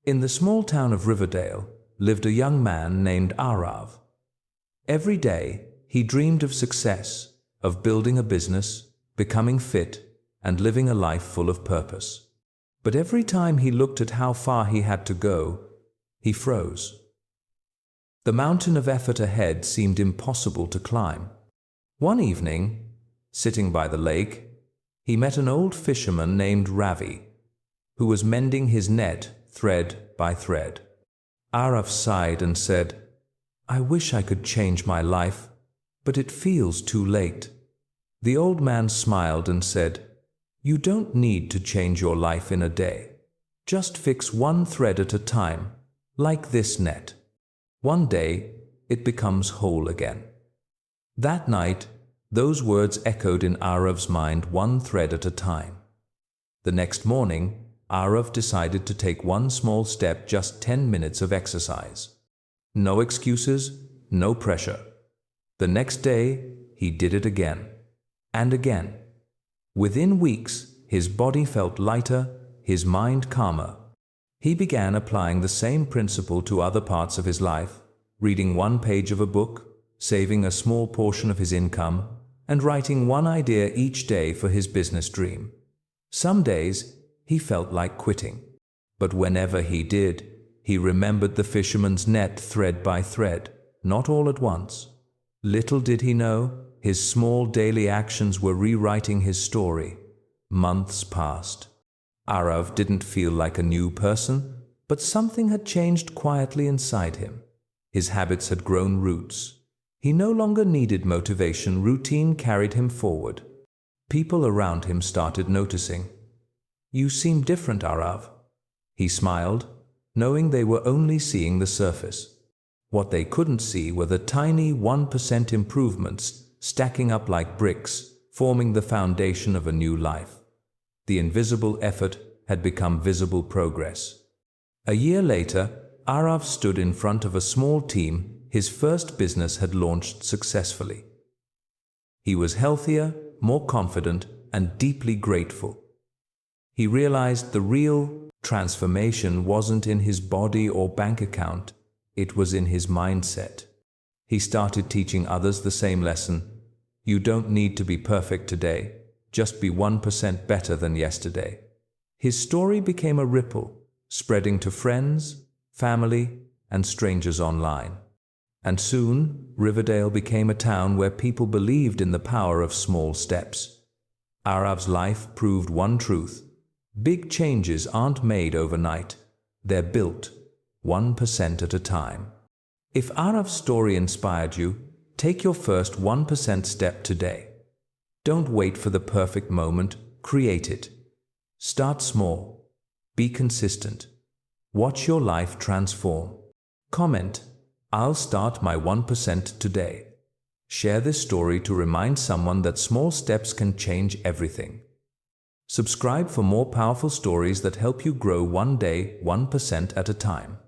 In the small town of Riverdale lived a young man named Arav. Every day, he dreamed of success, of building a business, becoming fit, and living a life full of purpose. But every time he looked at how far he had to go, he froze. The mountain of effort ahead seemed impossible to climb. One evening, sitting by the lake, he met an old fisherman named Ravi, who was mending his net thread by thread. Arav sighed and said, "I wish I could change my life, but it feels too late." The old man smiled and said, "You don't need to change your life in a day. Just fix one thread at a time, like this net. One day, it becomes whole again." That night, those words echoed in Arav's mind, one thread at a time. The next morning, Arav decided to take one small step, just 10 minutes of exercise. No excuses, no pressure. The next day, he did it again, and again. Within weeks, his body felt lighter, his mind calmer. He began applying the same principle to other parts of his life, reading one page of a book, saving a small portion of his income, and writing one idea each day for his business dream. Some days, he felt like quitting. But whenever he did, he remembered the fisherman's net thread by thread, not all at once. Little did he know, his small daily actions were rewriting his story. Months passed. Arav didn't feel like a new person, but something had changed quietly inside him. His habits had grown roots. He no longer needed motivation. Routine carried him forward. People around him started noticing. "You seem different, Arav." He smiled, knowing they were only seeing the surface. What they couldn't see were the tiny 1% improvements stacking up like bricks, forming the foundation of a new life. The invisible effort had become visible progress. A year later, Arav stood in front of a small team. His first business had launched successfully. He was healthier, more confident, and deeply grateful. He realized the real transformation wasn't in his body or bank account, it was in his mindset. He started teaching others the same lesson. You don't need to be perfect today, just be 1% better than yesterday. His story became a ripple, spreading to friends, family, and strangers online. And soon, Riverdale became a town where people believed in the power of small steps. Arav's life proved one truth. Big changes aren't made overnight. They're built, 1% at a time. If Arav's story inspired you, take your first 1% step today. Don't wait for the perfect moment, create it. Start small. Be consistent. Watch your life transform. Comment, "I'll start my 1% today." Share this story to remind someone that small steps can change everything. Subscribe for more powerful stories that help you grow one day, 1% at a time.